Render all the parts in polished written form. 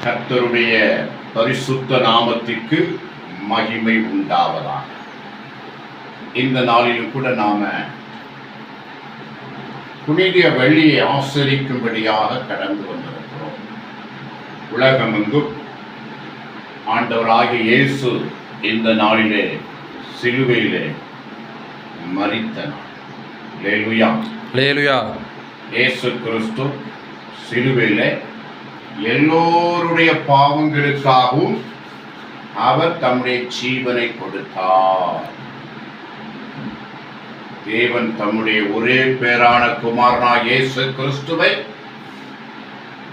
கர்த்தருடைய பரிசுத்த நாமத்திற்கு மகிமை உண்டாவதாக. இந்த நாளிலும் கூட நாம புனித வெள்ளியை ஆசரிக்கும்படியாக கடந்து வந்திருக்கிறோம். உலகமெங்கும் ஆண்டவராகிய இயேசு இந்த நாளிலே சிலுவையிலே மரித்த நாள். அல்லேலூயா, அல்லேலூயா. இயேசு கிறிஸ்து சிலுவையிலே எல்லோருடைய பாவங்களுக்காகவும் அவர் தம்முடைய ஜீவனை கொடுத்தார். தேவன் தம்முடைய ஒரே பேரான குமாரனாகிய இயேசு கிறிஸ்துவை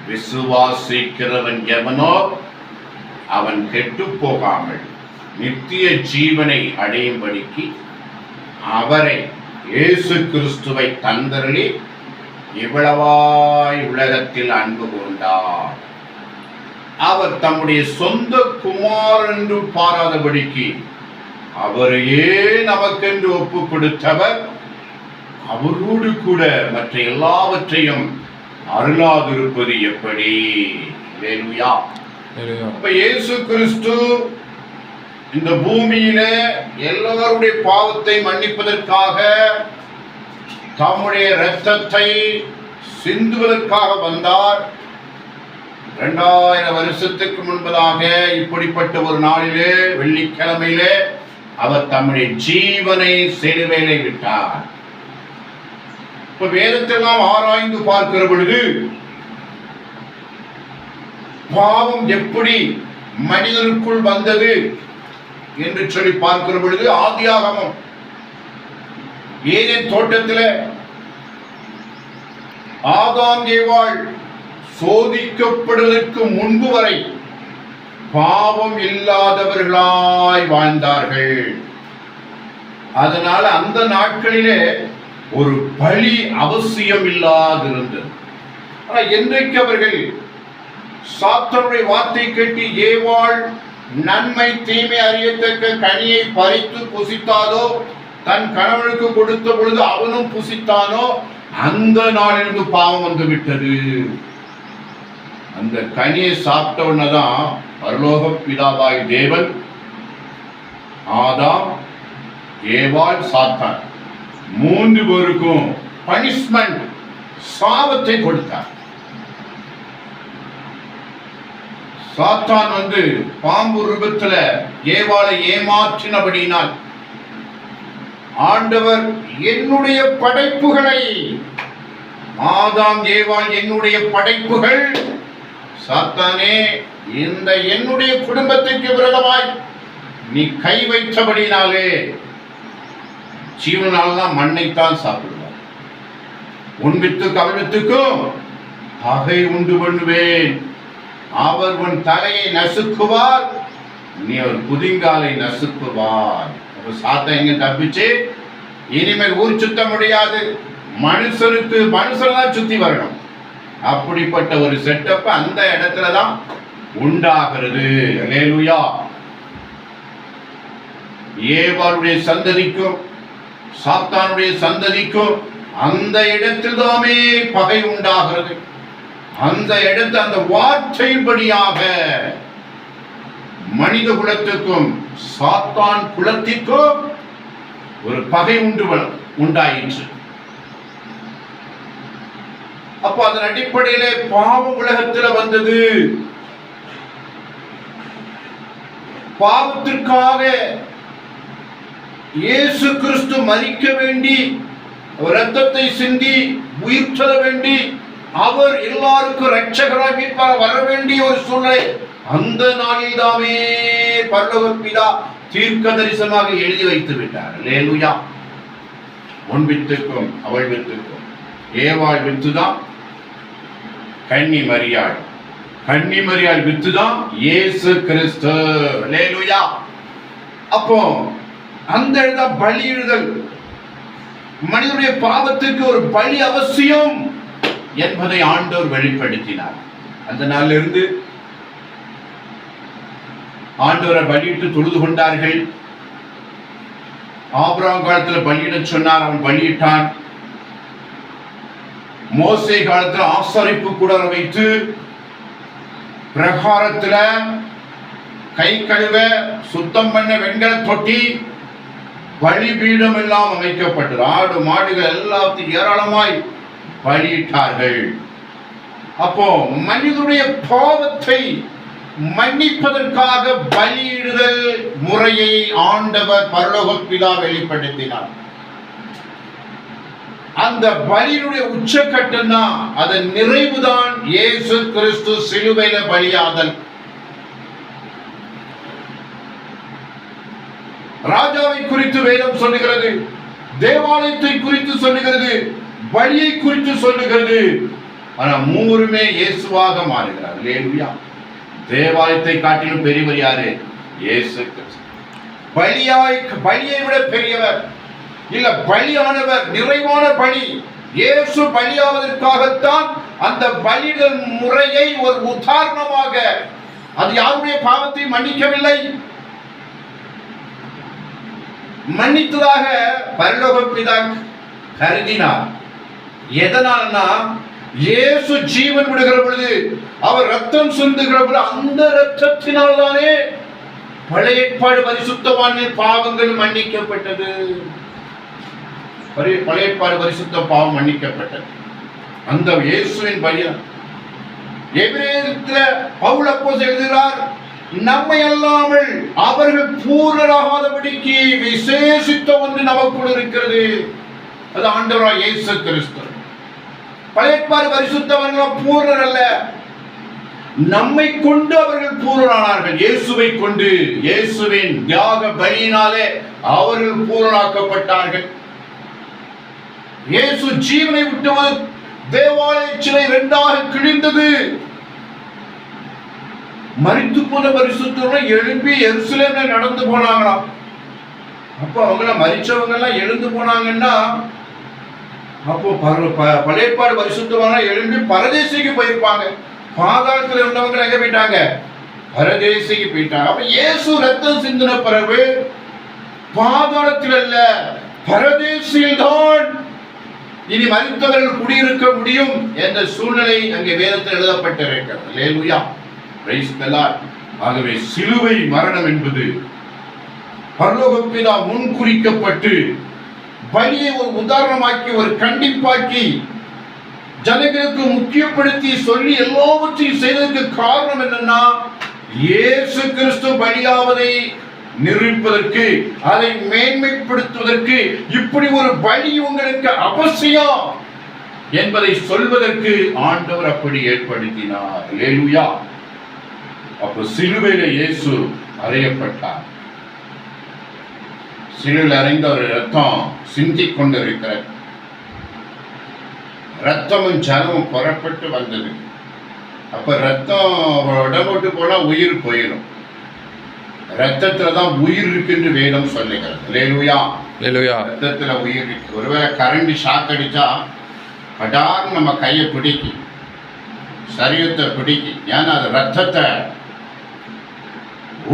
விசுவாசிக்கிறவன் எவனோ அவன் கெட்டு போகாமல் நித்திய ஜீவனை அடையும்படிக்கு அவரை இயேசு கிறிஸ்துவை தந்தருளி இவ்வளவாய் உலகத்தில் அன்பு கொண்டார். அவர் தம்முடைய சொந்த குமாரன் என்று பாராதபடிக்கு அவரையே நமக்கென்று ஒப்பு கொடுத்தவர் அவரோடு கூட மற்ற எல்லாவற்றையும் அருளாதிருப்பது எப்படி? அல்லேலூயா. அப்ப இயேசு கிறிஸ்து இந்த பூமியிலே எல்லாருடைய பாவத்தை மன்னிப்பதற்காக தம்முடைய இரத்தத்தை சிந்துவதற்காக வந்தார். 2000 வருஷத்துக்கு முன்பதாக இப்படிப்பட்ட ஒரு நாளிலே, வெள்ளிக்கிழமையிலே அவர் தம்முடைய ஜீவனை சிலுவையிலே விட்டார். இப்ப வேதத்தெல்லாம் ஆராய்ந்து பார்க்கிற பொழுது பாவம் எப்படி மனிதனுக்குள் வந்தது என்று சொல்லி பார்க்கிற பொழுது ஆதியாகமம் ஏதேன் தோட்டத்தில் ஆதாம் ஏவாள் சோதிக்கப்படுவதற்கு முன்பு வரை பாவம் இல்லாதவர்களாய் வாழ்ந்தார்கள். அதனால அந்த நாட்களிலே ஒரு பலி அவசியம் இல்லாதிருந்தது. ஆனா என்றைக்கு அவர்கள் சாத்தானுடைய வார்த்தை கேட்டு ஏவாள் நன்மை தீமை அறியத்தக்க கனியை பறித்து புசித்தாதோ, தன் கணவனுக்கு கொடுத்த பொழுது அவனும் புசித்தானோ, அந்த நாளிலிருந்து பாவம் வந்து விட்டது. அந்த கனியை சாப்பிட்ட உடனேதான் பரலோக பிதாவாய் தேவன் ஆதாம் ஏவாள் சாத்தான் 3 பேருக்கும் பனிஷ்மெண்ட், சாபத்தை கொடுத்தார். சாத்தான் வந்து பாம்பு ரூபத்துல ஏவாளை ஏமாற்றினபடியினால் ஆண்டவர் என்னுடைய படைப்புகளை, ஆதாம் ஏவாள் என்னுடைய படைப்புகள், சாத்தானே இந்த என்னுடைய குடும்பத்திற்கு விரோதமாய் நீ கை வைத்தபடினாலே ஜீவனால்தான் மண்ணைத்தான் சாப்பிடுவார். உன் வித்துக்கு அவள் வித்துக்கும் பகை உண்டு பண்ணுவேன். அவர் உன் தலையை நசுக்குவார், நீ அவர் குதிங்காலை நசுக்குவார். சாத்தான் எங்க தப்பிச்சு இனிமேல் ஊர் சுத்த முடியாது, மனுஷன்தான் சுத்தி வரணும். அப்படிப்பட்ட ஒரு செட்டப் அந்த இடத்துலதான் உண்டாகிறது. அல்லேலூயா. ஏவாளுடைய சந்ததிக்கும் சாத்தானுடைய சந்ததிக்கும் அந்த இடத்தில்தாமே பகை உண்டாகிறது. அந்த இடத்து அந்த வார்த்தையின்படியாக மனித குலத்துக்கும் சாத்தான் குலத்திற்கும் ஒரு பகை உண்டாயிற்று. அப்ப அதன் அடிப்படையிலே பாவம் உலகத்தில் வந்தது. பாவத்திற்காக இயேசு கிறிஸ்து மரிக்க வேண்டி, இரத்தத்தை சிந்தி உயிர் செல்ல வேண்டி, அவர் எல்லாருக்கும் இரட்சகராய் மீட்பாக வர வேண்டிய ஒரு சூழ்நிலை அந்த நாளில் தாமே பரலோக பிதா தீர்க்க தரிசனமாக எழுதி வைத்து விட்டார். அல்லேலூயா. உன் வித்துக்கும் அவள் வித்துக்கும், ஏவாள் வித்துதான் கன்னி மரியாள், கன்னி மரியாள் வித்துதான் இயேசு கிறிஸ்து. அல்லேலூயா. அப்போ அந்த இடத்துல பலியிடுதல், மனிதனுடைய பாவத்திற்கு ஒரு பலி அவசியம் என்பதை ஆண்டவர் வெளிப்படுத்தினார். அந்த நாளில் இருந்து ஆண்டவரை பலியிட்டு தொழுது கொண்டார்கள். ஆபிரகாம் காலத்தில் பலியிட சொன்னார், அவன் பலியிட்டான். மோசே காலத்தில் ஆசரிப்பு கூடார வைத்து பிரகாரத்துல கை கழுவ சுத்தம் பண்ண வெண்கல தொட்டி, பலிபீடம் எல்லாம் அமைக்கப்பட்டது. ஆடு மாடுகள் எல்லாத்தையும் ஏராளமாய் பலியிட்டார்கள். அப்போ மனிதனுடைய பாவத்தை மன்னிப்பதற்காக பலியிடுதல் முறையை ஆண்டவர் பரலோக பிதா வெளிப்படுத்தினார். அந்த பலியினுடைய உச்சக்கட்டம் தான், அதன் நிறைவுதான் இயேசு கிறிஸ்து சிலுவையில பலியாதல். ராஜாவை குறித்து வேதம் சொல்லுகிறது, தேவாலயத்தை குறித்து சொல்லுகிறது, பலியை குறித்து சொல்லுகிறது. ஆனா மூவருமே இயேசுவாக மாறுகிறார். அல்லேலூயா. தேவாலயத்தை காட்டிலும் பெரியவர் யாரு? இயேசு கிறிஸ்து. பலியை விட பெரியவர் இல்ல, பலியானவர், நிறைவான பலி. இயேசு பலியாவதற்காகத்தான் அந்த பலியிடல் முறையை ஒரு உதாரணமாக, அது யாருடைய பாவத்தை மன்னிக்கவில்லை, மன்னித்ததாக பரலோக பிதா கருதினார். எதனால்னா, இயேசு ஜீவன் விடுகிற பொழுது, அவர் ரத்தம் சிந்துகிற பொழுது, அந்த ரத்தத்தினால் தானே பழைய ஏற்பாடு பரிசுத்தவான்களின் பாவங்கள் மன்னிக்கப்பட்டது. பழைய ஏற்பாடு பரிசுத்த பாவம் மன்னிக்கப்பட்டது அந்த இயேசுவின் பலியால். எபிரேயத்தில் பவுல் அப்போஸ்தலன் எழுதுகிறார், நம்மை அல்லாமல் அவர்கள் பூரணராகாதபடிக்கு விசேஷித்த ஒன்று நமக்குள் இருக்கிறது, அது ஆண்டவராகிய இயேசு கிறிஸ்து. பழைய ஏற்பாடு பரிசுத்தவர்கள் பூரணர் அல்ல, நம்மை கொண்டு அவர்கள் பூரணானார்கள். இயேசுவை கொண்டு, இயேசுவின் தியாக பலியினாலே அவர்கள் பூரணாக்கப்பட்டார்கள். இயேசு ஜீவனை விட்டவர், தேவாலய சிலை இரண்டாக கிழிந்தது. மரித்து போன பரிசுத்தவர்கள் எழுப்பி எருசலேம்ல நடந்து போனாங்களாம். அப்போ அவங்கள மரிச்சவங்க எல்லாம் எழுந்து போனாங்கன்னா, அப்போ பழைய ஏற்பாடு பரிசுத்தவங்க எழுப்பி பரதேசிக்கு போயிருப்பாங்க. பாதாளத்தில் இருந்தவங்க எங்க போயிட்டாங்க? பரதேசிக்கு போயிட்டாங்க. அப்ப இயேசு ரத்தம் சிந்தின பிறகு பாதாளத்தில் அல்ல, பரதேசியில் தான் இனி மரித்தவர்கள் குடியிருக்க முடியும் என்ற சூழ்நிலை அங்கே வேதத்தில் எழுதப்பட்டிருக்கிறது. அல்லேலூயா, பிரைஸ் தி லார்ட். ஆகவே சிலுவை மரணம் என்பது பரலோக பிதா முன்குறிக்கப்பட்டு பலியை ஒரு உதாரணமாக்கி, ஒரு கண்டிப்பாக்கி, ஜனங்களுக்கு முக்கியப்படுத்தி சொல்லி எல்லாவற்றையும் செய்ததற்கு காரணம் என்னன்னா, இயேசு கிறிஸ்து பலியாவதை நிரூபிப்பதற்கு, அதை மேன்மைப்படுத்துவதற்கு, இப்படி ஒரு பலி உங்களுக்கு அவசியம் என்பதை சொல்வதற்கு ஆண்டவர் அப்படி ஏற்படுத்தினார். அல்லேலூயா. அப்போ சிலுவையில இயேசு அறையப்பட்டார். சிலுவையில் அறைந்த ஒரு ரத்தம் சிந்திக் கொண்டிருக்கிற ரத்தமும் ஜலமும் புறப்பட்டு வந்தது. அப்ப ரத்தம் உடம்புட்டு போனா உயிர் போயிடும். ரத்தத்துலதான் உயிர் இருக்குன்னு வேதம் சொல்லுகிறது. அல்லேலூயா. ரத்தத்துல உயிர் இருக்கு. ஒருவேளை கரண்ட் ஷாக் அடிச்சா படார்னு நம்ம கையை பிடிக்கும், சரீரத்தை பிடிக்கும். ஏன்னா அது ரத்தத்தை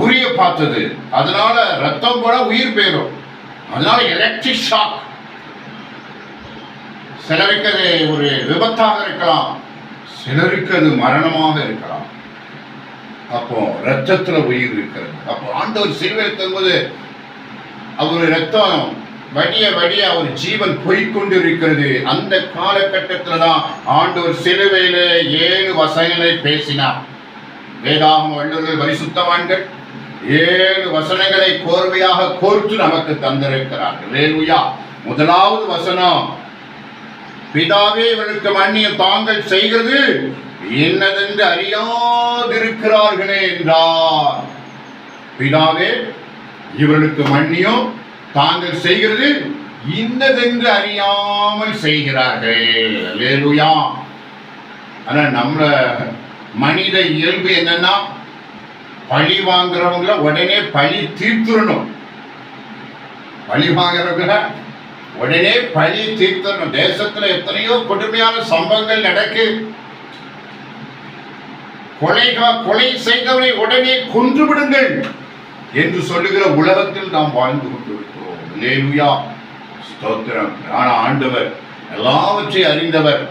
உரிய பார்த்தது. அதனால ரத்தம் போனா உயிர் போயிடும். அதனால எலக்ட்ரிக் ஷாக். சிலருக்கு அது ஒரு விபத்தாக இருக்கலாம், சிலருக்கு அது மரணமாக இருக்கலாம். அப்போ ரத்தத்துல உயிர் இருக்கிறது. அப்போ ஆண்டவர் சிலுவையில் தரும்போது அவர் ரத்தம் வடிய வடிய அவர் ஜீவன் போய்கொண்டு இருக்கிறது. அந்த காலகட்டத்தில் தான் ஆண்டவர் சிலுவையில 7 வசனங்களை பேசினார். வேதாகம வல்லுநர்கள் பரிசுத்தவான்கள் 7 வசனங்களை கோர்வையாக கோர்த்து நமக்கு தந்திருக்கிறார்கள். அல்லேலூயா. முதலாவது வசனம், பிதாவே இவர்களுக்கு மன்னியும், தாங்கள் செய்கிறது என்னதென்று அறியாதிருக்கிறார்களே என்றார். பிதாவே இவர்களுக்கு மன்னியும், தாங்கள் செய்கிறது இன்னதென்று அறியாமல் செய்கிறார்கள். அல்லேலூயா. ஆனா நம்மள மனித இயல்பு என்னன்னா, பழி வாங்குறவங்கள உடனே பழி தீர்த்துடணும். பழி வாங்குறவங்கள உடனே பழி தீர்த்தணும். தேசத்துல எத்தனையோ கொடுமையான சம்பவங்கள் நடக்கு. கொலை செய்தவரை உடனே கொன்று விடுங்கள் என்று சொல்லுகிற உலகத்தில் நாம் வாழ்ந்து கொண்டிருக்கிறோம். அல்லேலூயா, ஸ்தோத்திரம். ஆனா ஆண்டவர் எல்லாவற்றையும் அறிந்தவர்.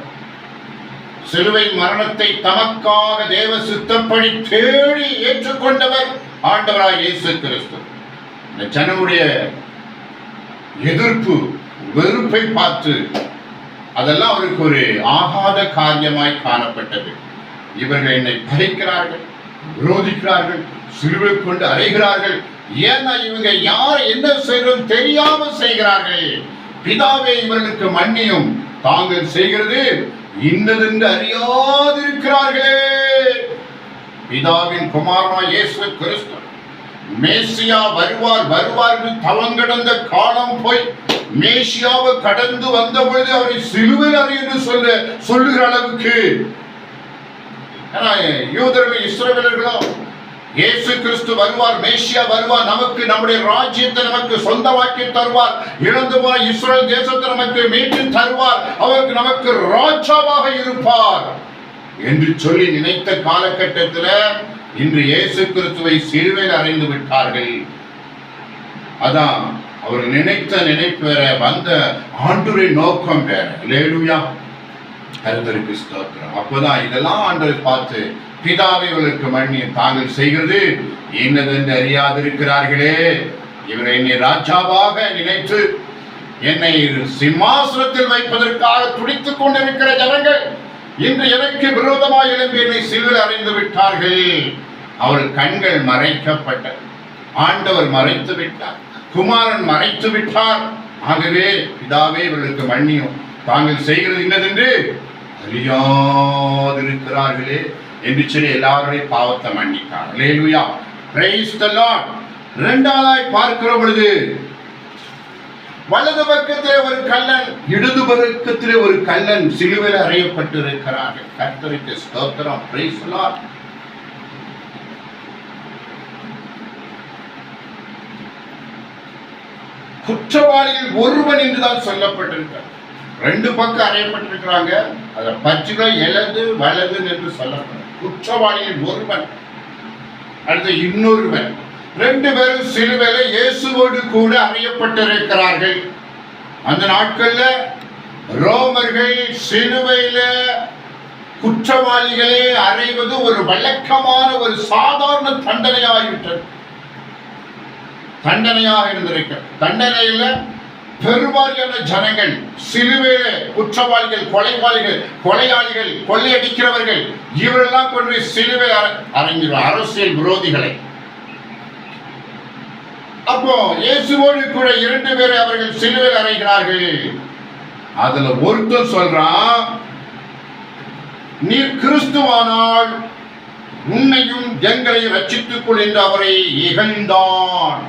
சிலுவை மரணத்தை தமக்காக தேவ சித்தப்படி தேடி ஏற்றுக்கொண்டவர் ஆண்டவராய் இயேசு கிறிஸ்து. இந்த ஜனமுடைய எதிர்ப்பு வெறுப்பை பார்த்து அதெல்லாம் அவருக்கு ஒரு ஆகாத காரியமாய் காணப்பட்டது. இவர்கள் என்னை பகைக்கிறார்கள், விரோதிக்கிறார்கள், சிலுவை கொண்டு அறைகிறார்கள். ஏன்னா இவங்க யார் என்ன செய்யணும் தெரியாம செய்கிறார்கள். பிதாவே இவர்களுக்கு மன்னியும், தாங்கள் செய்கிறது இன்னதென்று அறியாதிருக்கிறார்களே. பிதாவின் குமாரனாய் இயேசு கிறிஸ்து மேசியா வருவார் என்று தவங்கடந்த காலம் போய் மேசியாவை கடந்து வந்த பொழுது அவரை சிலுவையில் அறைய சொல்லுகிற அளவுக்கு யூதர்கள் இஸ்ரவேலர்களும் இயேசு கிறிஸ்து வருவார், மேசியா வருவார், நமக்கு நம்முடைய ராஜ்யத்தை நமக்கு சொந்தமாக்கி தருவார், இழந்து போன இஸ்ரேல் தேசத்தை நமக்கு மீட்டு தருவார், அவருக்கு நமக்கு ராஜாவாக இருப்பார் என்று சொல்லி நினைத்த காலகட்டத்தில் இன்று இயேசு கிறிஸ்துவை சிலுவையில் அறைந்து விட்டார்கள். அதான் அவர் நினைத்த நினைப்பு வேற, வந்த ஆண்டவருடைய நோக்கம் வேற. அல்லேலூயா, கர்த்தருக்கு ஸ்தோத்திரம். அப்போதான் இதெல்லாம் ஆண்டவர் பார்த்து, பிதாவை இவர்களுக்கு மன்னியும், தாங்கள் செய்கிறது இன்னதென்று அறியாதிருக்கிறார்களே. இவரை என்னை ராஜாவாக நினைத்து என்னை சிம்மாசனத்தில் வைப்பதற்காக துடித்துக் கொண்டிருக்கிற ஜனங்கள் இன்று எனக்கு விரோதமாக எழும்பி என்னை சிலுவையில் அறைந்து விட்டார்கள். அவர் கண்கள் மறைக்கப்பட்டது, ஆண்டவர் மறைத்து விட்டார், குமாரன் மறைத்து விட்டார். ஆகவே பிதாவே இவர்களுக்கு மன்னியும், தாங்கள் செய்கிறது இன்னதென்று அறியாதிருக்கிறார்களே என்று சொல்லி எல்லாருடைய பாவத்தை மன்னித்தார். அல்லேலூயா, பிரைஸ் தி லார்ட். இரண்டாவதாய் பார்க்கிற பொழுது வலது பக்கத்திலே ஒரு கல்லன், இடது பக்கத்திலே ஒரு கல்லன் சிலுவையில் அறையப்பட்டு இருக்கிறார்கள். கர்த்தருக்கு ஸ்தோத்திரம், பிரைஸ் தி லார்ட். குற்றவாளிகள் ஒருவன் என்றுதான் சொல்லப்பட்டிருக்கிறார். ரெண்டு பக்கம் அறையப்பட்டிருக்கிறாங்க. அதை பச்சுகளை எலது வலது என்று சொல்லப்படும். குற்றவாளிகள் ஒருவன், அடுத்த இன்னொருவன், ரெண்டு பேரும் சிலுவையில இயேசுவோடு கூட அறையப்பட்டிருக்கிறார்கள். அந்த நாட்கள்ல ரோமர்கள் சிலுவையில குற்றவாளிகளே அறைவது ஒரு வழக்கமான ஒரு சாதாரண தண்டனையாகிவிட்டது. தண்டனையாக இருந்திருக்க தண்டனையில பெரும்பாலான ஜனங்கள் சிலுவையில குற்றவாளிகள், கொலையாளிகள், கொள்ளையடிக்கிறவர்கள் இவரெல்லாம் கொண்டு சிலுவையில் அறைஞ்சிருவார், அரசியல் விரோதிகளை. அப்போ இயேசுவோடு கூட இரண்டு பேரை அவர்கள் சிலுவையில் அறைகிறார்கள். அதுல ஒருத்தர் சொல்றான், நீர் கிறிஸ்துவானால் உன்னையும் எங்களையும் ரட்சித்துக் கொள் என்று அவரை இகழ்ந்தான்.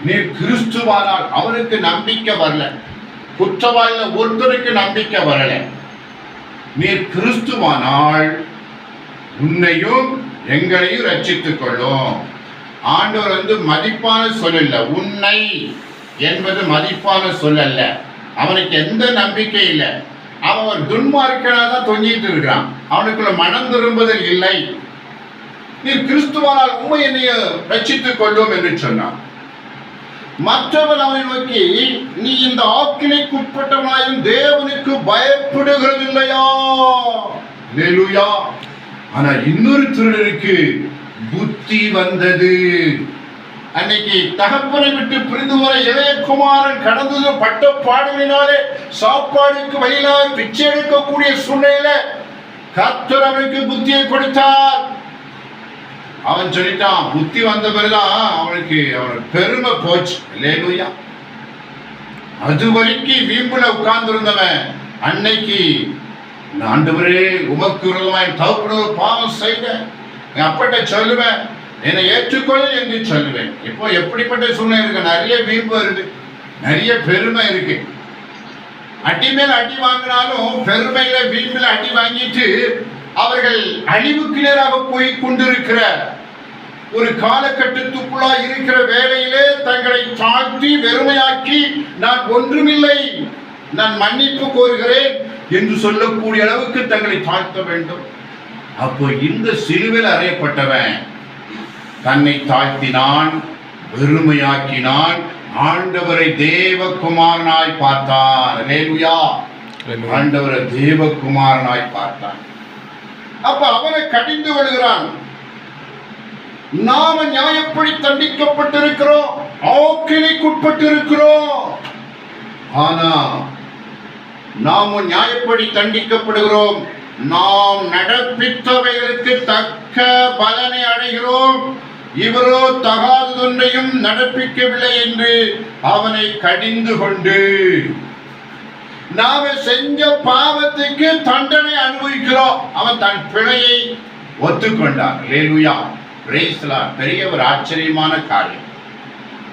நீர் கிறிஸ்துவானால், அவருக்கு நம்பிக்கை வரல, குற்றவாளில ஒருத்தருக்கு நம்பிக்கை வரல. நீர் கிறிஸ்துவானால் உன்னையும் எங்களையும் ரட்சித்துக் கொள்ளும். ஆண்டவர் மதிப்பான சொல்லல, உன்னை என்பது மதிப்பான சொல்லல்ல. அவனுக்கு எந்த நம்பிக்கை இல்லை. அவன் துன்மார்க்கனாதான் தொங்கிட்டு இருக்கிறான், அவனுக்குள்ள மனம் திரும்புதல் இல்லை. நீர் கிறிஸ்துவானால் உண்மை என்னைய ரட்சித்துக் கொள்ளும் என்று சொன்னான். மற்றவன் அவனை நோக்கி, நீ இந்த ஆக்கினைக்குட்பட்டவனாயும் தேவனுக்கு பயப்படுகிறது இல்லையா? அல்லேலூயா. ஆனா இன்னொரு திருடருக்கு புத்தி வந்தது. அன்னைக்கு தகப்பனை விட்டு பிரிந்து வர இளையகுமாரன் கடந்தது பட்ட பாடுகளினாலே சாப்பாடுக்கு வழியிலாக பிச்சை எடுக்கக்கூடிய சூழ்நிலையில கர்த்தர் அவனுக்கு புத்தியை கொடுத்தார். அவன் சொல்லிட்டான், புத்தி வந்த பிறகுதான் அவனுக்கு பெருமை போச்சு. அல்லேலூயா. அது வரைக்கும் வீம்புல உட்கார்ந்து இருந்தவன் அன்னைக்கு, ஆண்டவரே உமக்கு விரோதமாய் தகப்பனோடு பாவம் செய்தேன், அப்பட்ட சொல்லுவேன், என்னை ஏற்றுக்கொள்ள என்று சொல்லுவேன். இப்போ எப்படிப்பட்ட சூழ்நிலை இருக்கு? நிறைய வீம்பு இருக்கு, நிறைய பெருமை இருக்கு. அடி மேல் அடி வாங்கினாலும் பெருமையில வீம்பில அடி வாங்கிட்டு அவர்கள் அழிவுக்கு நேராக போய் கொண்டிருக்கிற ஒரு காலகட்டத்துக்குள்ளா இருக்கிற வேளையிலே தங்களை தாழ்த்தி வெறுமையாக்கி, நான் ஒன்றுமில்லை, நான் மன்னிப்பு கோருகிறேன் என்று சொல்லக்கூடிய அளவுக்கு தங்களை தாழ்த்த வேண்டும். அப்போ இந்த சிலுவையில் அறையப்பட்டவன் தன்னை தாழ்த்தினான், வெறுமையாக்கினான், ஆண்டவரை தேவகுமாரனாய் பார்த்தான். அல்லேலூயா. ஆண்டவரை தேவகுமாரனாய் பார்த்தான். அப்ப அவனை கடிந்து கொள்கிறான். நாம நியாயப்படி தண்டிக்கப்பட்டிருக்கிறோம், ஆக்கினைக்குட்பட்டிருக்கிறோம். ஆனா நாம நியாயப்படி தண்டிக்கப்படுகிறோம். நாம் நடப்பித்தவைகளுக்கு தக்க பலனை அடைகிறோம். இவரோ தகாதொன்றையும் நடப்பிக்கவில்லை என்று அவனை கடிந்து கொண்டு நாம செஞ்ச பாவத்துக்கு தண்டனை அனுபவிக்கிறோம். அவன் தன் பிழையை ஒத்துக்கொண்டான். அல்லேலூயா, பிரைஸ் தி லார்ட். பெரிய ஒரு ஆச்சரியமான காரியம்.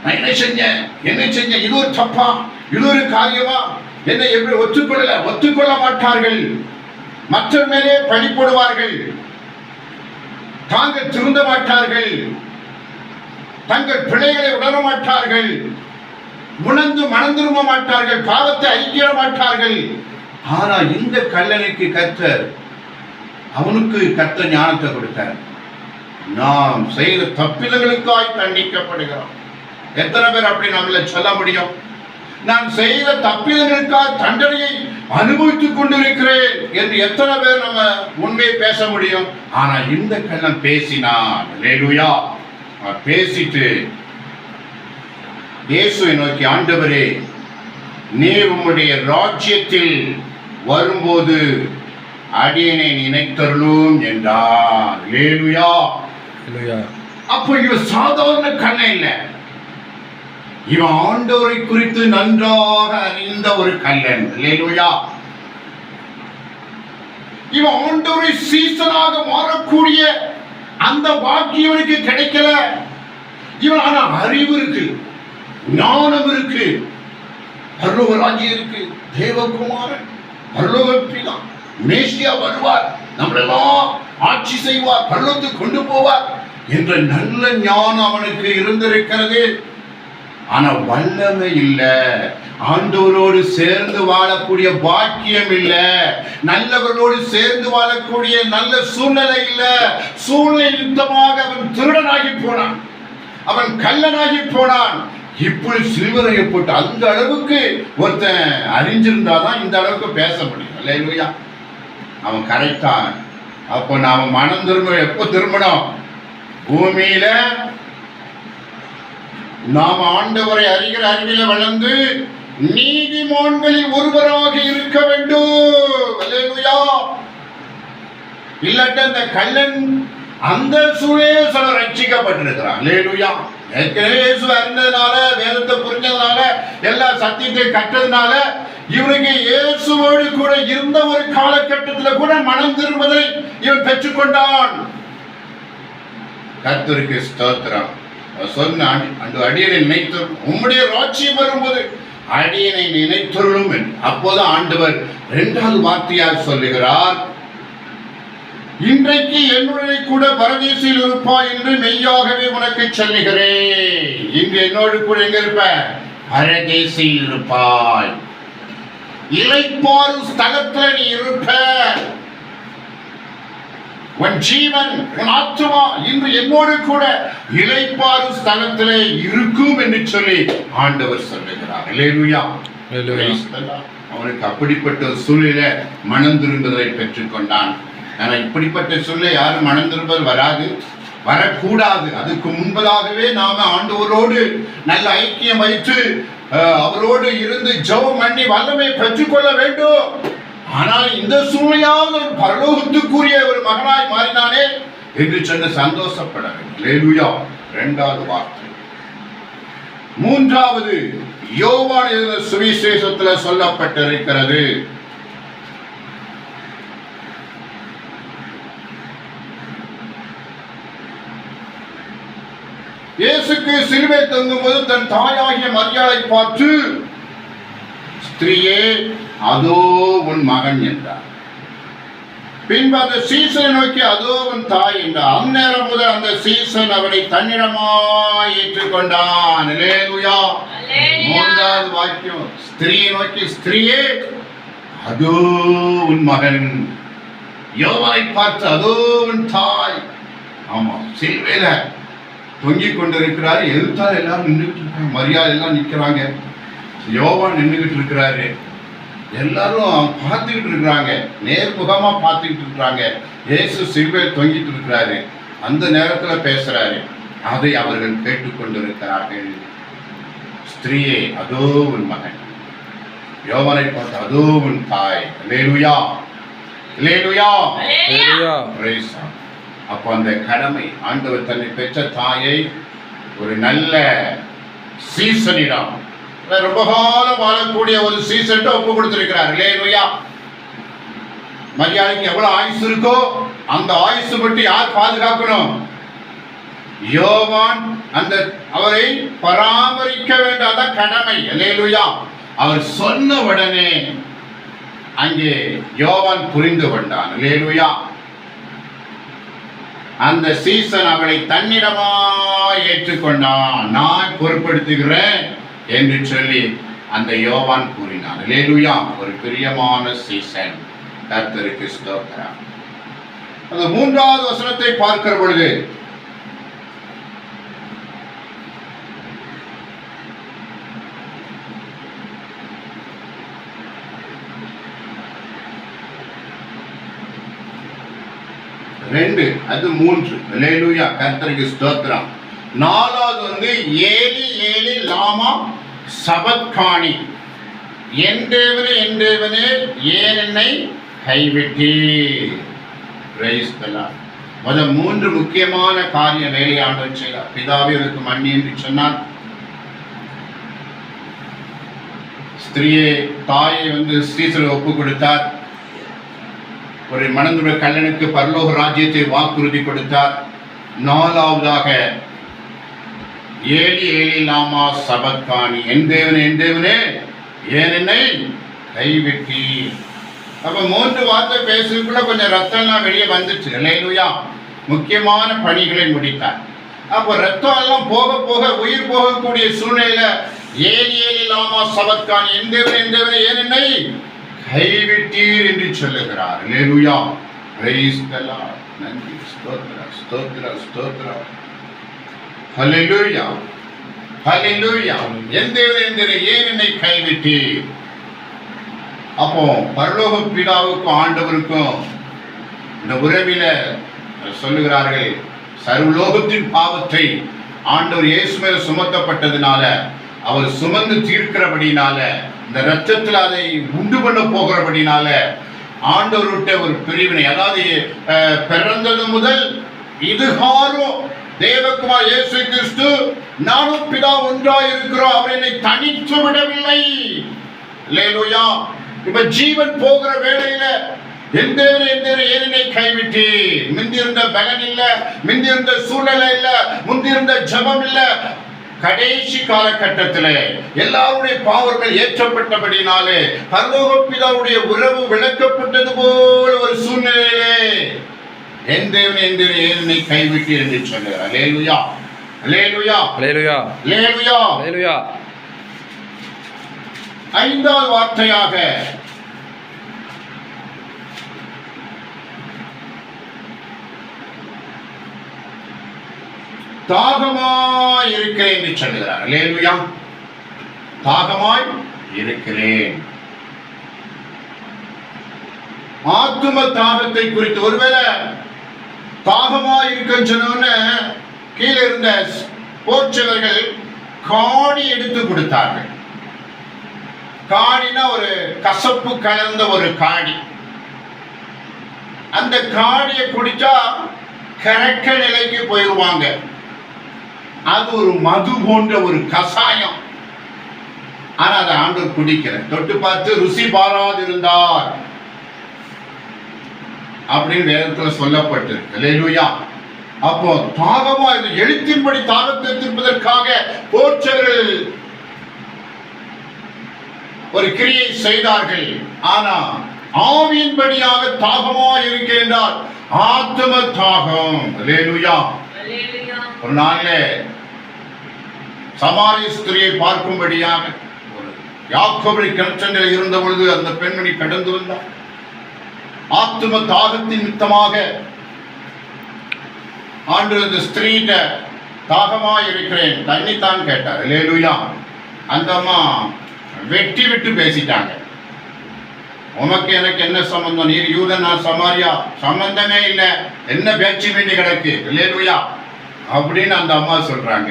நான் என்ன செஞ்சேன், இது ஒரு தப்பா, இது ஒரு காரியமா, என்னை எப்படி ஒத்துக்கொள்ள மாட்டார்கள். மற்ற மேலே பழி போடுவார்கள். தாங்கள் திருந்த மாட்டார்கள். தங்கள் பிழைகளை உணர மாட்டார்கள். உணர்ந்து மனந்திரும்ப மாட்டார்கள். பாவத்தை அறிக்கிட மாட்டார்கள். ஆனா இந்த கல்லனுக்கு அவனுக்கு கர்த்தர் ஞானத்தை கொடுத்தார். நாம் செய்த தப்பிதங்களுக்காய் தண்டிக்கப்படுகிறோம். எத்தனை பேர் அப்படி நம்மள சொல்ல முடியும்? நான் செய்த தப்பிதங்களுக்காக தண்டனையை அனுபவித்துக் கொண்டிருக்கிறேன் என்று எத்தனை பேர் நம்ம உண்மையை பேச முடியும்? ஆனா இந்த கள்ளன் பேசினான். அல்லேலூயா. பேசிட்டு இயேசுவை நோக்கி, ஆண்டவரே, நீர் உம்முடைய ராஜ்யத்தில் வரும்போது அடியனை நினைத்தருளும் என்றார். அல்லேலூயா. அப்போ இவன் சாதாரண கண்ணன் இல்லை, இவன் ஆண்டவரை குறித்து நன்றாக அறிந்த ஒரு கள்ளன். அல்லேலூயா. இவன் ஆண்டவரை சீசனாக மாறக்கூடிய அந்த பாக்கியவனுக்கு கிடைக்கல. இவன் ஆனா அறிவு இருக்கு, ஞானம் இருக்கு, பரலோக ராஜ்யம் இருக்கு, தேவகுமாரன், பரலோக பிதா, மேசியா வருவார், நம்மளெல்லாம் ஆட்சி செய்வார், பரலோகத்துக்கு கொண்டு போவார் என்ற நல்ல ஞானம் அவனுக்கு இருந்திருக்கிறது. ஆனா வல்லமை இல்ல, ஆண்டவரோடு சேர்ந்து வாழக்கூடிய பாக்கியம் இல்ல, நல்லவர்களோடு சேர்ந்து வாழக்கூடிய நல்ல சூழ்நிலை இல்ல. சூழ்நிலை யுத்தமாக அவன் திருடனாகி போனான், அவன் கள்ளனாகி போனான். இப்படி சில்வரையை போட்டு அந்த அளவுக்கு ஒருத்தன் அறிஞ்சிருந்தாதான் இந்த அளவுக்கு பேச முடியும். அல்லேலூயா. அவன் கரெக்டான். அப்போ நாம மனம் எப்போ திரும்பணும்? பூமியில நாம் ஆண்டவரை அறிகிற அறிவில வளர்ந்து நீதிமான்களில் ஒருவராக இருக்க வேண்டும். அல்லேலூயா. இல்லாட்ட அந்த கள்ளன் அந்த சூழலே சொல்ல ரட்சிக்கப்பட்டிருக்கிறான். அல்லேலூயா. ஏற்கனவே இயேசு அறிந்ததுனால, வேதத்தை புரிஞ்சதுனால, எல்லா சத்தியத்தை கற்றதுனால இவனுக்கு இயேசுவோடு கூட இருந்த ஒரு காலகட்டத்தில் கூட மனம் திரும்புவதை இவன் பெற்றுக்கொண்டான். கர்த்தருக்கு ஸ்தோத்திரம். சொன்ன அடியனை நினைத்தருளும், உம்முடைய ராஜ்யம் வரும்போது அடியனை நினைத்தருளும் என்று. அப்போது ஆண்டவர் இரண்டாவது வார்த்தையாக சொல்லுகிறார், இன்றைக்கு என்னுடைய கூட பரதேசில் இருப்பாய் என்று மெய்யாகவே உனக்கு சொல்லுகிறேன். இன்று என்னோடு கூட எங்க இருப்ப? பரதேசில் இருப்பாய். இளைப்பாறும் ஸ்தலத்தில் நீ இருப்ப. உன் ஜீவன், உன் ஆத்துமா இன்று என்னோடு கூட இளைப்பாறும் ஸ்தலத்திலே இருக்கும் என்று சொல்லி ஆண்டவர் சொல்லுகிறார். அல்லேலூயா. அவனுக்கு அப்படிப்பட்ட சூழ்நிலை மனம் திரும்புதலை பெற்றுக் கொண்டான். ஆனா இப்படிப்பட்ட சூழ்நிலை யாரும் மனம் திரும்புதல் வராது, வரக்கூடாது. அதுக்கு முன்பதாகவே நாம ஆண்டவரோடு நல்ல ஐக்கியம் வைத்து அவரோடு இருந்து ஜெபம் பண்ணி வல்லமை பெற்றுக்கொள்ள வேண்டும். ஆனால் இந்த சூழ்நிலையாவது ஒரு பரலோகத்துக்குரிய ஒரு மகனாய் மாறினானே என்று சொன்ன சந்தோஷப்பட வேண்டும். அல்லேலூயா. இரண்டாவது வார்த்தை. மூன்றாவது யோவான் எழுதின சுவிசேஷத்தில் சொல்லப்பட்டிருக்கிறது. இயேசுக்கு சிலுவை தொங்கும்போது தன் தாயாகிய மரியாதை பார்த்து, ஸ்திரீயே, அதோ உன் மகன் என்றார். பின்பு அந்த சீசனை நோக்கி, அதோ உன் தாய் என்றார். அந்நேரம் முதல் அந்த சீசன் அவனை தன்னிடமாய் ஏற்றுக்கொண்டான். அல்லேலூயா. மூன்றாவது வாக்கியம், ஸ்திரீயை நோக்கி, ஸ்திரீயே, அதோ உன் மகன். யோவானை பார்த்து, அதோ உன் தாய். ஆமா, சிலுவையில தொங்கிக் கொண்டிருக்கிறாரு. எதிர்த்தால் எல்லாரும் நின்றுட்டு இருக்காங்க, மரியாதை எல்லாம் நிற்கிறாங்க. யோவான் நின்றுகிட்டு இருக்கிறாரு. எல்லாரும் பார்த்துக்கிட்டு இருக்கிறாங்க, நேர்முகமா பார்த்துக்கிட்டு இருக்கிறாங்க. இயேசு சிலுவையில் தொங்கிட்டு இருக்கிறாரு. அந்த நேரத்தில் பேசுறாரு. அதை அவர்கள் கேட்டுக்கொண்டிருக்கிறார்கள். ஸ்திரீயே, அதோ உன் மகன். யோவானை பார்த்து, அதோ உன் தாய். அல்லேலூயா, அல்லேலூயா, அல்லேலூயா. அப்போ அந்த கடமை, ஆண்டவர் தன்னை பெற்ற தாயை ஒரு நல்ல சீசனிடம், ரொம்ப காலம் வாழக்கூடிய ஒரு சீசன் ஒப்பு கொடுத்திருக்கிறார். அல்லேலூயா. மரியாதைக்கு எவ்வளவு ஆயுசு இருக்கோ அந்த ஆயுசு மட்டும் யார் பாதுகாக்கணும்? யோவான் அந்த அவரை பராமரிக்க வேண்டாத கடமை. அல்லேலூயா. அவர் சொன்ன உடனே அங்கே யோவான் புரிந்து கொண்டான். அல்லேலூயா. அந்த சீசன் அவளை தன்னிடமா ஏற்றுக்கொண்டான். நான் பொறுப்படுத்துகிறேன் என்று சொல்லி அந்த யோவான் கூறினான். அல்லேலூயா. ஒரு பிரியமான சீசன். கர்த்தருக்கு ஸ்தோத்திரம். அந்த 3வது வசனத்தை பார்க்கிற பொழுது, அது 3. அல்லேலூயா. கர்த்தருக்கு ஸ்தோத்திரம். 4வது ஏலி ஏலி லாமா சபத்கானி, என் தேவனே என் தேவனே ஏன் என்னை கைவிட்டீர். Price the Lord. முதல் 3 முக்கியமான காரிய வேலையாண்டவர் செய்தார். பிதாவே எனக்கு மன்னி என்று சொன்னார். ஸ்திரியை தாயை ஸ்ரீசரை ஒப்பு கொடுத்தார். ஒரு மணந்துள்ள கல்லனுக்கு பரலோக ராஜ்யத்தை வாக்குறுதி கொடுத்தார். 4வதாக ஏலி ஏலி லாமா சபத்கானி, என் தேவனே என் தேவனே ஏன் என்னை கைவிட்டீர். அப்ப 3 வார்த்தை பேசுறதுக்குள்ள கொஞ்சம் ரத்தம்லாம் வெளியே வந்துச்சு. அல்லேலூயா. முக்கியமான பணிகளை முடித்தார். அப்போ ரத்தம் எல்லாம் போக போக உயிர் போகக்கூடிய சூழ்நிலையில ஏலி ஏலி லாமா சபத்கானி, என் தேவனே ஏன் என்னை கைவிட்டீர் என்று சொல்லுகிறார். அல்லேலூயா. Praise the lord. நன்றி. ஸ்தோத்திரம் ஸ்தோத்திரம் ஸ்தோத்திரம். ஹல்லேலூயா ஹல்லேலூயா. என் தேவனே ஏன் என்னை கைவிட்டீர். அப்போ பரலோக பிதாவுக்கும் ஆண்டவருக்கும் இந்த உறவில சொல்லுகிறார்கள், சர்வலோகத்தின் பாவத்தை ஆண்டவர் இயேசு மேல் சுமத்தப்பட்டதுனால, அவர் சுமந்து தீர்க்கிறபடினால, இந்த ரத்தத்தில் அதை உண்டு பண்ண போகிறபடினால ஆண்டவர்கிட்ட ஒரு பிரிவினை, அதாவது பிறந்தது முதல் இதுகாரும் தேவகுமார் இயேசு கிறிஸ்து நானும் பிதா ஒன்றாய் இருக்கிறோம், அவர் என்னை தனித்து விடவில்லை. அல்லேலூயா. இப்ப ஜீவன் போகிற வேளையில என் தேவனே ஏன் என்னை கைவிட்டீர். முந்திருந்த பலன் இல்ல, முந்திருந்த சூழ்நிலை இல்ல, முந்திருந்த ஜபம் இல்ல. கடைசி காலகட்டத்தில் எல்லாருடைய பாவங்கள் ஏற்றப்பட்டபடினாலே பரலோக பிதாவுடைய உறவு விளக்கப்பட்டது போல ஒரு சூழ்நிலையிலே என் தேவனே ஏன் என்னை கைவிட்டீர் என்று சொல்லுகிறார். அல்லேலூயா அல்லேலூயா அல்லேலூயா அல்லேலூயா அல்லேலூயா. 5வது வார்த்தையாக தாகமாய் இருக்கிறேன் என்று சொல்லுகிறார். அல்லேலூயா. தாகமாய் இருக்கிறேன். ஆத்தும தாகத்தை குறித்து, ஒருவேளை தாகமாய் இருக்குன்னு சொன்ன கீழே இருந்த போர்ச்சவர்கள் காடி எடுத்து கொடுத்தார்கள். காடினா ஒரு கசப்பு கலந்த ஒரு காடி. அந்த காடியை குடிச்சா கரக்க நிலைக்கு போயிடுவாங்க. அது ஒரு மது போன்ற ஒரு கசாயம். ஆனா அதை ஆண்டவர் குடிக்கிற, தொட்டு பார்த்து ருசி பாராதிருந்தார் அப்படின்னு வேதத்துல சொல்லப்பட்டிருக்கு. அல்லேலூயா. அப்போ தாகமா இந்த எழுத்தின்படி தாகத்தை தீர்ப்பதற்காக போர்ச்சவர்கள் ஒரு கிரியை செய்தார்கள். ஆனா ஆவியின்படியாக தாகமா இருக்கின்றார். ஆத்ம தாகம். அல்லேலூயா. ஒரு நாள்ல சமாரிய ஸ்திரியை பார்க்கும்படியாக ஒரு யாக்கோபு கிணற்றில் இருந்த பொழுது அந்த பெண்மணி கடந்து வந்தார். ஆத்ம தாகத்தின் நிமித்தமாக ஆண்டவர் அந்த ஸ்திரீட்ட தாகமா இருக்கிறேன், தண்ணித்தான் கேட்டார். அல்லேலூயா. அந்த அம்மா வெட்டி விட்டு பேசிட்டாங்க. உமக்கு எனக்கு என்ன சம்பந்தம்? நீர் யூதன், நான் சமாரியா, சம்பந்தமே இல்லை, என்ன பேச்சு வேண்டி கிடக்கு இல்லையா அப்படின்னு அந்த அம்மா சொல்றாங்க.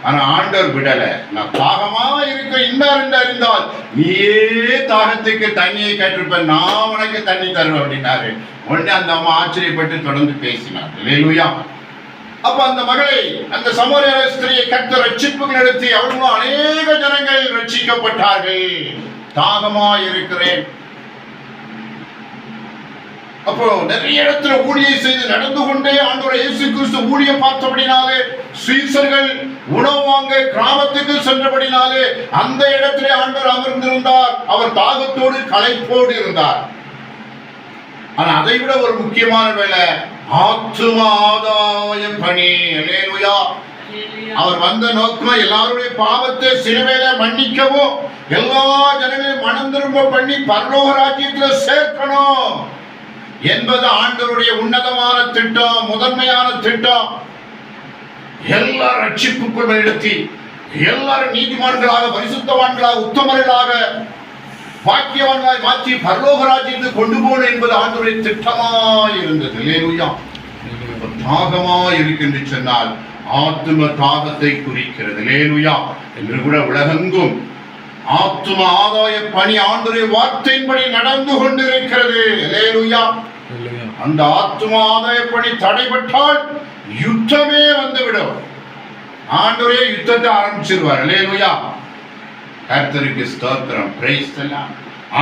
ஆனா ஆண்டவர் விடல. நான் தாகமா இருக்க இன்னார் அறிந்தால் நீயே தாகத்துக்கு தண்ணியை கேட்டிருப்ப, நான் உனக்கு தண்ணி தருவேன் அப்படின்னாரு. உடனே அந்த அம்மா ஆச்சரியப்பட்டு தொடர்ந்து பேசினார் இல்லையா. அப்ப அந்த மகளை, அந்த சமாரிய ஸ்திரியை கர்த்தர் ரட்சிப்புக்கு நடத்தி அவர்களும் அநேக ஜனங்கள் ரட்சிக்கப்பட்டார்கள். தாகமா இருக்கிறேன். அப்போ நிறைய இடத்துல ஊழியம் செய்து நடந்து கொண்டே ஆண்டவர் இயேசு கிறிஸ்து ஊழியம் பார்த்தபடினாலே, சீசர்கள் உணவு வாங்க கிராமத்துக்கு சென்றபடினாலே அந்த இடத்திலே ஆண்டவர் அமர்ந்திருந்தார். அவர் தாகத்தோடு களைப்போடு இருந்தார். ஆனா அதை விட ஒரு முக்கியமான வேலை ஆத்தும ஆதாய பணி. அல்லேலூயா. அவர் வந்த நோக்கம் எல்லாருடைய பாவத்தை சிலுவையில மன்னிக்கவும், எல்லா ஜனங்களையும் மனம் திரும்ப பண்ணி பரலோக ராஜ்யத்தில் சேர்க்கணும் என்பது ஆண்டவருடைய உன்னதமான திட்டம், முதன்மையான திட்டம். எல்லாரும் ரட்சிப்புக்குள் நடத்தி, எல்லாரும் நீதிமான்களாக, பரிசுத்தவான்களாக, உத்தமர்களாக, பாக்கியவான்களாக மாற்றி பரலோக ராஜ்யத்துக்கு கொண்டு போகணும் என்பது ஆண்டவருடைய திட்டமாய் இருந்தது. அல்லேலூயா. தாகமா இருக்கின்ற சொன்னால் ஆத்தும தாகத்தை குறிக்கிறது. அல்லேலூயா. என்று கூட உலகெங்கும் ஆத்தும ஆதாய பணி ஆண்டவருடைய வார்த்தையின்படி நடந்து கொண்டிருக்கிறது. அல்லேலூயா. அந்த ஆத்தும ஆதாய பணி தடைபட்டால் யுத்தமே வந்துவிடும். ஆண்டவரே யுத்தத்தை ஆரம்பிச்சிருவார். அல்லேலூயா. கர்த்தருக்கு ஸ்தோத்திரம். Price the Lord.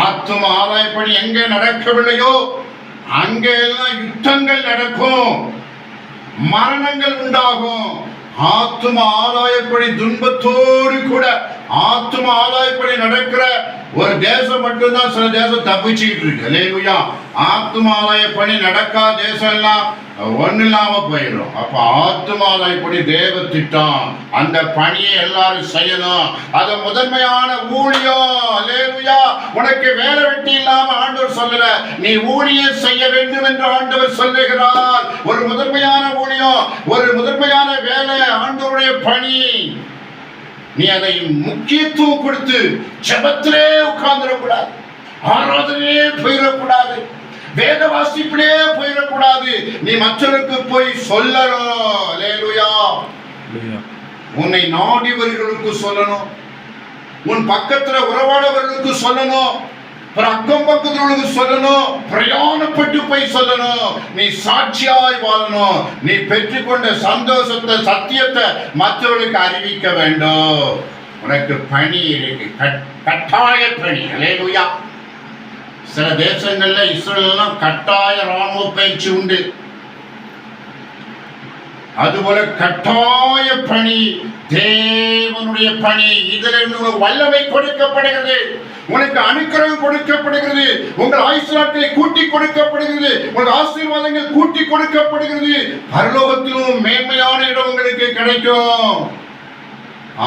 ஆத்தும ஆதாய பணி எங்கே நடக்கவில்லையோ அங்கே எல்லாம் யுத்தங்கள் நடக்கும், மரணங்கள் உண்டாகும். ஆத்தும ஆதாயப்படி துன்பத்தோடு கூட ஆத்தும ஆதாயப்படி நடக்கிற ஒரு தேசம் மட்டும்தான் சில தேசம் தப்பிச்சுக்கிட்டு இருக்கு. அல்லேலூயா. ஆத்தும ஆதாயப்படி நடக்காத தேசம் எல்லாம் ஒண்ணு இல்லாம போயிடும். அப்ப ஆத்தும ஆதாயப்படி தேவ திட்டம், அந்த பணியை எல்லாரும் செய்யணும். அது முதன்மையான ஊழியம். அல்லேலூயா. உனக்கு வேலை வெட்டி இல்லாம ஆண்டவர் சொல்லல, நீ ஊழியம் செய்ய வேண்டும் என்று ஆண்டவர் சொல்லுகிறார். ஒரு முதன்மையான ஊழியம், ஒரு முதன்மையான வேலை, ஆண்டவருடைய பணி. நீ அதை முக்கியத்துவம் கொடுத்து ஜெபத்திலே உட்கார்ந்துடக்கூடாது, ஆராதனையே போயிடக்கூடாது, வேத வாசிப்பிலே போயிடக்கூடாது. நீ மற்றவருக்கு போய் சொல்லணும். அல்லேலூயா. உன்னை நாடியவர்களுக்கு சொல்லணும், உன் பக்கத்துல உறவாடவர்களுக்கு சொல்லணும், அக்கம் பக்கத்திற்கு சொல்லணும், பிரயாணப்பட்டு போய் சொல்லணும். நீ சாட்சியாய் வாழணும். நீ பெற்றுக்கொண்ட சந்தோஷத்தை, சத்தியத்தை மற்றவர்களுக்கு அறிவிக்க வேண்டும். உனக்கு பணி இருக்கு, கட்டாய பணி. அல்லேலூயா. சில தேசங்கள்ல இஸ்ரேல் கட்டாய ராணுவ பயிற்சி உண்டு. அதுபோல கட்டாய பணி, தேவனுடைய பணி. இதில் உனக்கு வல்லமை கொடுக்கப்படுகிறது, உனக்கு அனுக்கிரகம் கொடுக்கப்படுகிறது, உங்கள் ஆயுசு நாட்களை கூட்டி கொடுக்கப்படுகிறது, உங்கள் ஆசீர்வாதங்கள் கூட்டி கொடுக்கப்படுகிறது. பரலோகத்திலும் மேன்மையான இடம் உங்களுக்கு கிடைக்கும்.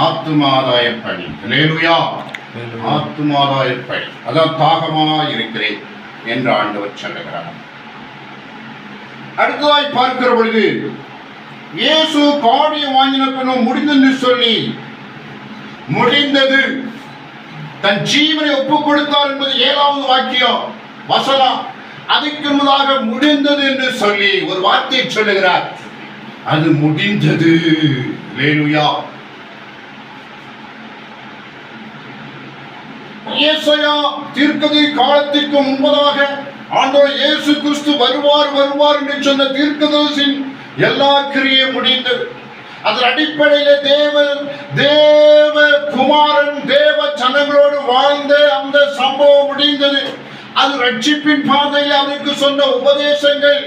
ஆத்துமாதாய பணி. அல்லேலூயா. ஆத்துமாதாய பணி. அதான் தாகமா இருக்கிறேன் என்று ஆண்டவர் சொல்லுகிறார். அடுத்ததாய் பார்க்கிற பொழுது இயேசு காடியம் வாங்கின பின்னும் முடிந்தென்று சொல்லி, முடிந்தது, தன் ஜீவனை ஒப்புக் கொடுத்தார் என்பது 7வது வாக்கியம் வசனம். அதுக்கு முன்னதாக முடிந்தது என்று சொல்லி ஒரு வார்த்தை சொல்லுகிறார். அது முடிந்தது. அல்லேலூயா. ஏசாயா தீர்க்கதரிசி காலத்திற்கு முன்பதாக ஆண்டவர் இயேசு கிறிஸ்து வருவார் வருவார் என்று சொன்ன தீர்க்கதரிசியின் எல்லா கிரியும் முடிந்தது. அதன் அடிப்படையில தேவ குமாரன் தேவ ஜனங்களோடு வாழ்ந்த அந்த சம்பவம் முடிந்தது. அது ரட்சிப்பின் பாதையில் அவருக்கு சொன்ன உபதேசங்கள்,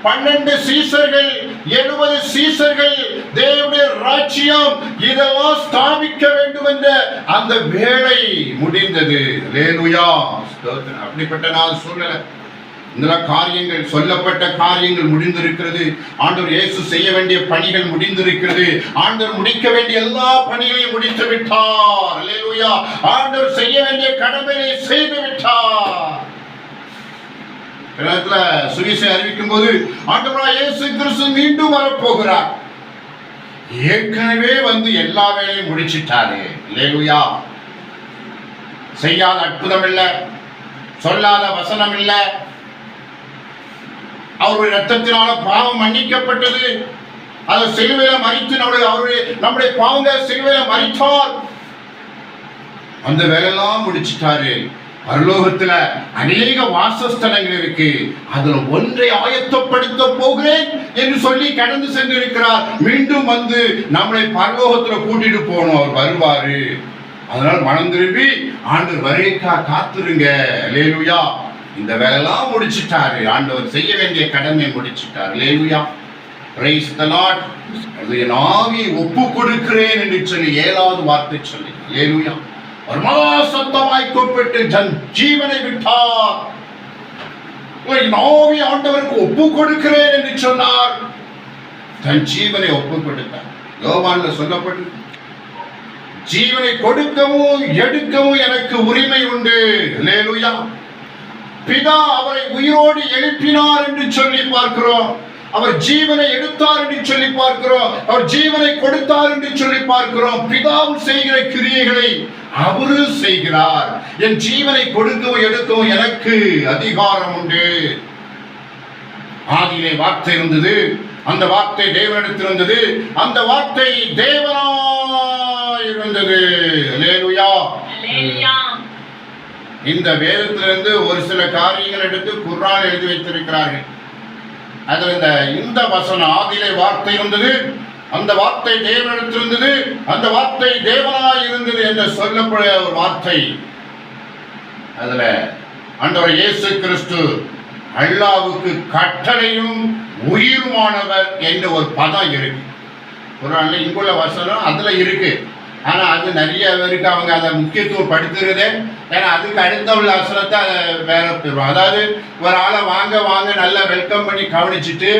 12 சீசர்கள், 70 சீசர்கள், தேவனுடைய ராஜ்யம் இதெல்லாம் ஸ்தாபிக்க வேண்டும் என்ற அந்த வேலை முடிந்தது. அல்லேலூயா. அப்படிப்பட்ட நான் சூழ்நிலை, இந்த காரியங்கள், சொல்லப்பட்ட காரியங்கள் முடிந்திருக்கிறது. ஆண்டவர் இயேசு செய்ய வேண்டிய பணிகள் முடிந்திருக்கிறது. ஆண்டவர் முடிக்க வேண்டிய எல்லா பணிகளையும் முடித்து விட்டார். அல்லேலூயா. ஆண்டவர் செய்ய வேண்டிய கடமையை செய்து விட்டார். சுவிசேஷம் அறிவிக்கும் போது ஆண்டவராகிய இயேசு கிறிஸ்து மீண்டும் வரப்போகிறார். ஏற்கனவே வந்து எல்லா வேலையும் முடிச்சிட்டாரு. அல்லேலூயா. செய்யாத அற்புதம் இல்லை, சொல்லாத வசனம் இல்ல. அவருடைய ரத்தத்தினால பாவம் மன்னிக்கப்பட்டது. அது சிலுவையில மரித்து நம்முடைய பாவங்கள் சிலுவையில மரித்தார். அந்த வேலையெல்லாம் முடிச்சிட்டாரு. பரலோகத்துல அநேக வாசஸ்தலங்கள் இருக்கு. அதுல ஒன்றை ஆயத்தப்படுத்த போகிறேன் என்று சொல்லி கடந்து சென்றிருக்கிறார். மீண்டும் வந்து நம்மளை பரலோகத்துல கூட்டிட்டு போகணும். அவர் வருவாரு. அதனால மனம் திரும்பி ஆண்டவர் வருகைக்கா காத்துருங்க. அல்லேலூயா. இந்த வேலையெல்லாம் முடிச்சிட்டாரு. ஆண்டவர் செய்ய வேண்டிய கடமை முடிச்சிட்டார். அல்லேலூயா. Praise the Lord. என் ஆவியை ஒப்பு கொடுக்கிறேன் என்று சொல்லி 7வது வார்த்தை சொல்லி அல்லேலூயா. சத்தமாய் கூப்பிட்டு தன் ஜீவனை விட்டார். என் ஆவியை ஆண்டவருக்கு ஒப்பு கொடுக்கிறேன் என்று சொன்னார். தன் ஜீவனை ஒப்பு கொடுத்தார். யோவான்ல சொல்லப்பட்டு ஜீவனை கொடுக்கவும் எடுக்கவும் எனக்கு உரிமை உண்டு. அல்லேலூயா. பிதா அவரை உயிரோடு எழுப்பினார் என்று சொல்லி பார்க்கிறோம். அவர் ஜீவனை எடுத்தார் என்று சொல்லி பார்க்கிறோம். அவர் ஜீவனை கொடுத்தார் என்று சொல்லி பார்க்கிறோம். பிதாவும் செய்கிற கிரியைகளை அவரும் செய்கிறார். என் ஜீவனை கொடுக்கவும் எடுக்கவும் எனக்கு அதிகாரம் உண்டு. ஆதியிலே வார்த்தை இருந்தது. அந்த வார்த்தை தேவனிடத்தில் இருந்தது. அந்த வார்த்தை தேவனாய் இருந்தது. அல்லேலூயா. இந்த வேதத்திலிருந்து ஒரு சில காரியங்கள் எடுத்து குர்ஆன் எழுதி வைத்திருக்கிறார்கள். அதுல இந்த வசனம் ஆதியிலே வார்த்தை இருந்தது, அந்த வார்த்தை தேவனிடத்தில் இருந்தது, அந்த வார்த்தை தேவனாய் இருந்தது என்று சொல்லக்கூடிய ஒரு வார்த்தை. அதுல ஆண்டவர் இயேசு கிறிஸ்து அல்லாஹ்வுக்கு கட்டளையும் உயிருமானவர் என்ற ஒரு பதம் இருக்கு. குர்ஆன்ல இங்குள்ள வசனம் அதுல இருக்கு. ஆனா அது நிறைய பேருக்கு அவங்க அதை முக்கியத்துவம் படுத்துறதே. ஏன்னா அதுக்கு அடுத்த உள்ள வசனத்தை வேற பெறுவோம். அதாவது ஒரு ஆளை வாங்க வாங்க நல்லா வெல்கம் பண்ணி கவனிச்சுட்டு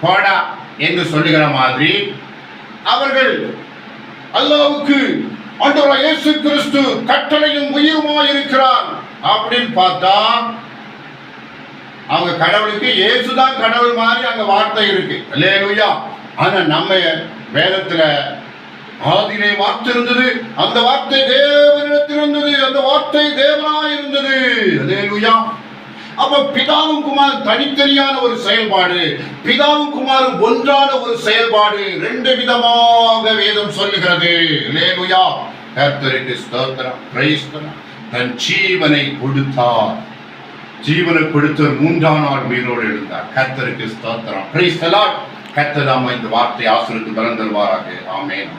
போடா என்று சொல்லுகிற மாதிரி அவர்கள் அல்லாஹ்வுக்கு ஆண்டவர் இயேசு கிறிஸ்து கட்டளையும் உயிருமாய் இருக்கிறார் அப்படின்னு பார்த்தா அவங்க கடவுளுக்கு இயேசுதான் கடவுள் மாதிரி அங்க வார்த்தை இருக்கு. அல்லேலூயா. ஆனா நம்ம வேதத்துல ஆதியிலே வார்த்தை இருந்தது, அந்த வார்த்தை தேவனிடத்தில் இருந்தது, அந்த வார்த்தை தேவனாய் இருந்தது. அல்லேலூயா. அப்ப பிதாவும் குமாரன் தனித்தனியான ஒரு செயல்பாடு, பிதாவும் குமாரன் ஒன்றான ஒரு செயல்பாடு, 2 விதமாக வேதம் சொல்லுகிறது. அல்லேலூயா. கர்த்தருக்கு ஸ்தோத்திரம். Price the Lord. தன் ஜீவனை கொடுத்தார். ஜீவனை கொடுத்து 3ஆம் நாள் உயிரோடு எழுந்தார். கர்த்தருக்கு ஸ்தோத்திரம். Price the Lord. கர்த்தர் தாமே இந்த வார்த்தை ஆசீர்வதித்து பலன் தருவாராக. ஆமென்.